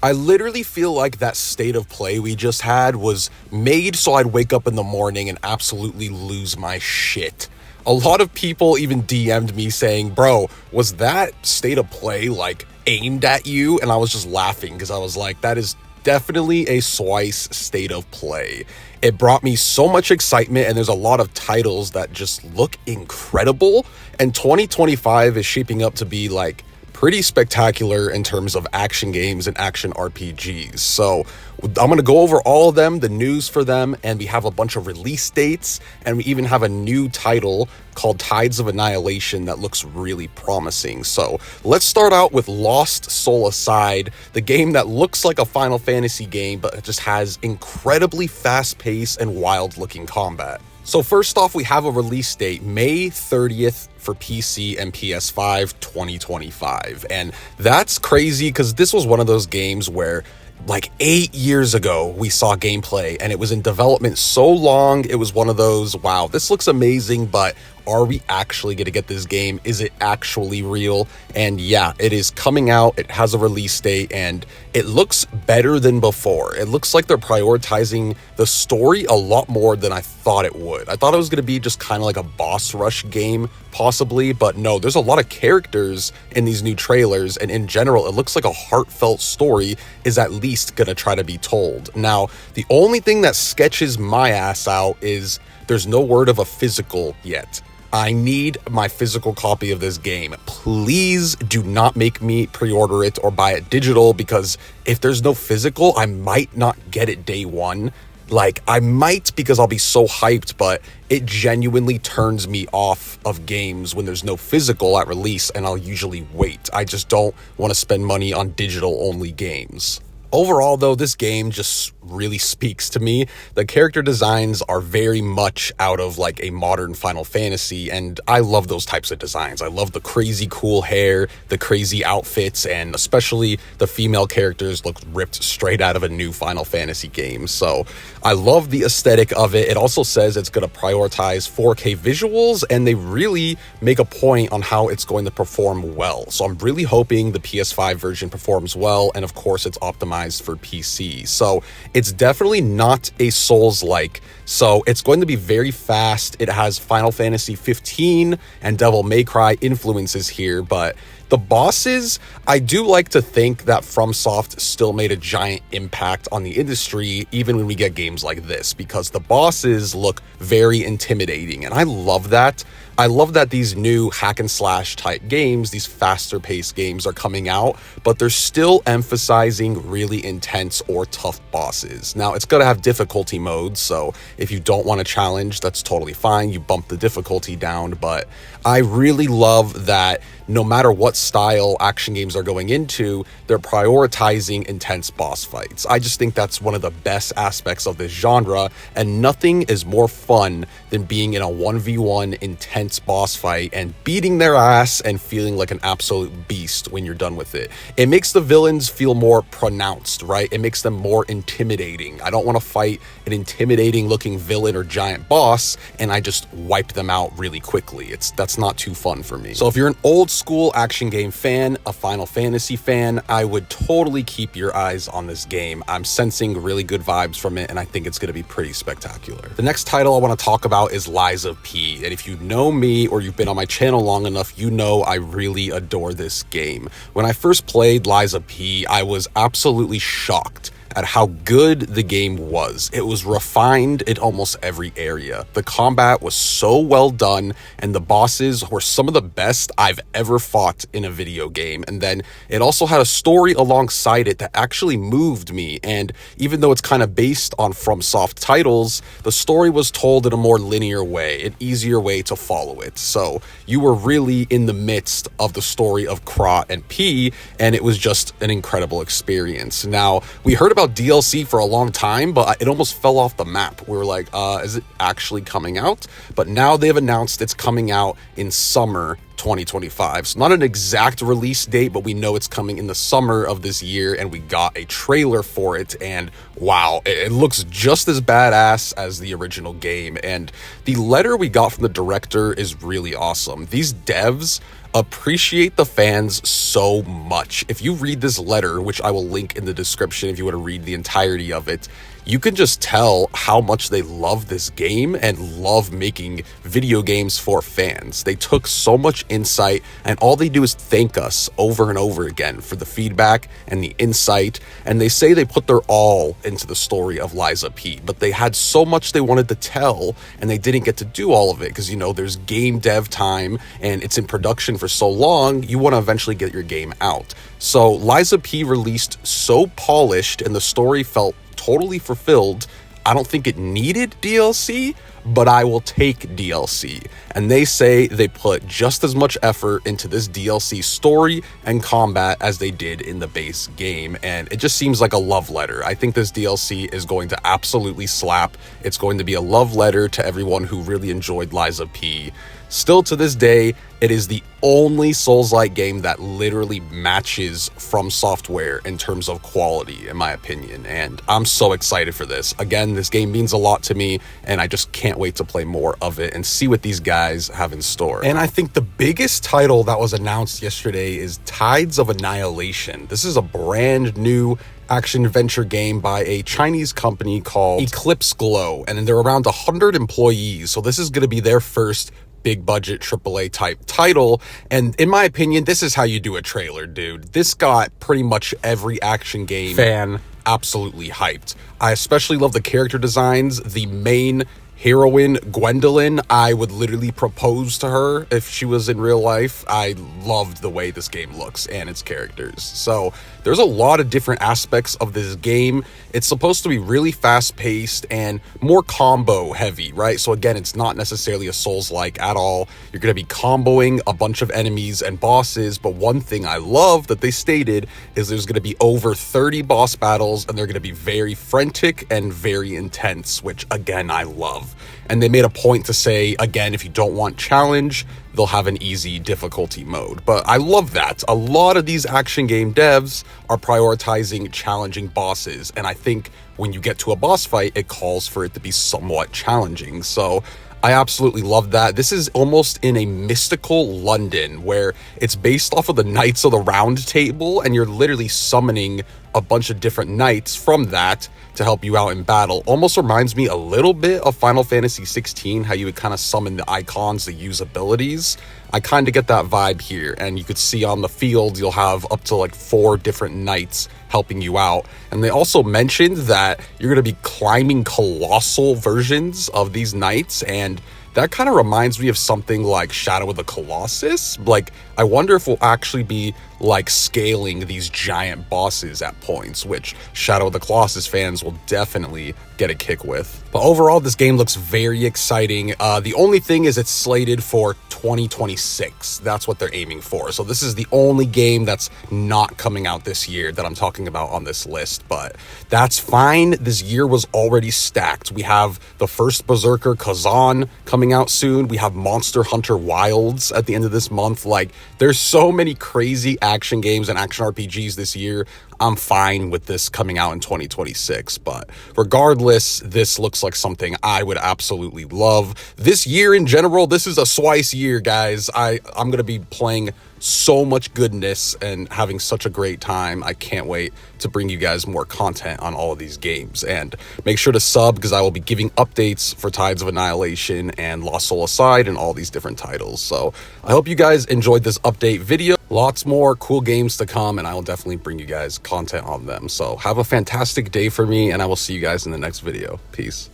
I literally feel like that state of play we just had was made so I'd wake up in the morning and absolutely lose my shit. A lot of people even DM'd me saying, bro, was that state of play like aimed at you? And I was just laughing because I was like, that is definitely a Swice state of play. It brought me so much excitement, and there's a lot of titles that just look incredible. And 2025 is shaping up to be like pretty spectacular in terms of action games and action RPGs. So I'm going to go over all of them, the news for them, and we have a bunch of release dates, and we even have a new title called Tides of Annihilation that looks really promising. So let's start out with Lost Soul Aside, the game that looks like a Final Fantasy game, but it just has incredibly fast-paced and wild-looking combat. So first off, we have a release date, May 30th for PC and PS5 2025. And that's crazy because this was one of those games where like 8 years ago, we saw gameplay and it was in development so long. It was one of those, wow, this looks amazing, but are we actually going to get this game? Is it actually real? And yeah, it is coming out. It has a release date and it looks better than before. It looks like they're prioritizing the story a lot more than I thought it would. I thought it was going to be just kind of like a boss rush game, possibly, but no, there's a lot of characters in these new trailers, and in general, it looks like a heartfelt story is at least going to try to be told. Now, the only thing that sketches my ass out is there's no word of a physical yet. I need my physical copy of this game. Please do not make me pre-order it or buy it digital, because if there's no physical, I might not get it day one. Like, I might because I'll be so hyped, but it genuinely turns me off of games when there's no physical at release, and I'll usually wait. I just don't want to spend money on digital-only games. Overall, though, this game just really speaks to me. The character designs are very much out of like a modern Final Fantasy, and I love those types of designs. I love the crazy cool hair, the crazy outfits, and especially the female characters look ripped straight out of a new Final Fantasy game. So I love the aesthetic of it. It also says it's going to prioritize 4K visuals, and they really make a point on how it's going to perform well. So I'm really hoping the PS5 version performs well, and of course it's optimized for PC. So it's definitely not a Souls-like. So it's going to be very fast. It has Final Fantasy 15 and Devil May Cry influences here, but the bosses, I do like to think that FromSoft still made a giant impact on the industry, even when we get games like this, because the bosses look very intimidating, and I love that. I love that these new hack and slash type games, these faster paced games are coming out, but they're still emphasizing really intense or tough bosses. Now, it's going to have difficulty modes, so if you don't want a challenge, that's totally fine. You bump the difficulty down, but I really love that no matter what style action games are going into, they're prioritizing intense boss fights. I just think that's one of the best aspects of this genre, and nothing is more fun than being in a 1v1 intense boss fight and beating their ass and feeling like an absolute beast when you're done with it. It makes the villains feel more pronounced, right? It makes them more intimidating. I don't want to fight an intimidating looking villain or giant boss and I just wipe them out really quickly. That's not too fun for me. So if you're an old school action game fan, a Final Fantasy fan, I would totally keep your eyes on this game. I'm sensing really good vibes from it, and I think it's going to be pretty spectacular. The next title I want to talk about is Lies of P, and if you know me or you've been on my channel long enough, you know I really adore this game. When I first played Lies of P, I was absolutely shocked at how good the game was. It was refined in almost every area. The combat was so well done, and the bosses were some of the best I've ever fought in a video game. And then it also had a story alongside it that actually moved me. And even though it's kind of based on FromSoft titles, the story was told in a more linear way, an easier way to follow it. So you were really in the midst of the story of Krat and P, and it was just an incredible experience. Now, we heard about DLC for a long time, but it almost fell off the map. We were like, is it actually coming out? But now they've announced it's coming out in summer 2025. So not an exact release date, but we know it's coming in the summer of this year, and we got a trailer for it, and wow, it looks just as badass as the original game. And the letter we got from the director is really awesome. These devs appreciate the fans so much. If you read this letter, which I will link in the description if you want to read the entirety of it, you can just tell how much they love this game and love making video games for fans. They took so much insight, and all they do is thank us over and over again for the feedback and the insight. And they say they put their all into the story of Liza P, but they had so much they wanted to tell, and they didn't get to do all of it because, you know, there's game dev time and it's in production for so long, you want to eventually get your game out. So Liza P released so polished, and the story felt totally fulfilled. I don't think it needed DLC, but I will take DLC. And they say they put just as much effort into this DLC story and combat as they did in the base game, and it just seems like a love letter. I think this DLC is going to absolutely slap. It's going to be a love letter to everyone who really enjoyed Liza P. Still to this day, it is the only Souls-like game that literally matches From Software in terms of quality, in my opinion, and I'm so excited for this. Again, this game means a lot to me, and I just can't wait to play more of it and see what these guys have in store. And I think the biggest title that was announced yesterday is Tides of Annihilation. This is a brand new action-adventure game by a Chinese company called Eclipse Glow, and they're around 100 employees, so this is going to be their first big budget AAA type title. And in my opinion, this is how you do a trailer, dude. This got pretty much every action game fan absolutely hyped. I especially love the character designs. The main heroine, Gwendolyn, I would literally propose to her if she was in real life. I loved the way this game looks and its characters. So there's a lot of different aspects of this game. It's supposed to be really fast-paced and more combo heavy, right? So again, it's not necessarily a Souls-like at all. You're going to be comboing a bunch of enemies and bosses, but one thing I love that they stated is there's going to be over 30 boss battles, and they're going to be very frantic and very intense, which again, I love. And they made a point to say, again, if you don't want challenge, they'll have an easy difficulty mode. But I love that. A lot of these action game devs are prioritizing challenging bosses. And I think when you get to a boss fight, it calls for it to be somewhat challenging. So I absolutely love that. This is almost in a mystical London where it's based off of the Knights of the Round Table, and you're literally summoning a bunch of different knights from that to help you out in battle. Almost reminds me a little bit of Final Fantasy 16, how you would kind of summon the icons that use abilities. I kind of get that vibe here, and you could see on the field you'll have up to like 4 different knights helping you out. And they also mentioned that you're going to be climbing colossal versions of these knights, and that kind of reminds me of something like Shadow of the Colossus. Like, I wonder if we'll actually be like scaling these giant bosses at points, which Shadow of the Colossus fans will definitely get a kick with. But overall, this game looks very exciting. The only thing is it's slated for 2026. That's what they're aiming for. So this is the only game that's not coming out this year that I'm talking about on this list, but that's fine. This year was already stacked. We have the first Berserker Kazan coming out soon. We have Monster Hunter Wilds at the end of this month. Like, there's so many crazy action games and action RPGs this year. I'm fine with this coming out in 2026, but regardless, this looks like something I would absolutely love. This year in general, this is a Swice year, guys. I'm going to be playing so much goodness and having such a great time. I can't wait to bring you guys more content on all of these games, and make sure to sub because I will be giving updates for Tides of Annihilation and Lost Soul Aside and all these different titles. So I hope you guys enjoyed this update video. Lots more cool games to come, and I will definitely bring you guys content on them. So have a fantastic day for me, and I will see you guys in the next video. Peace.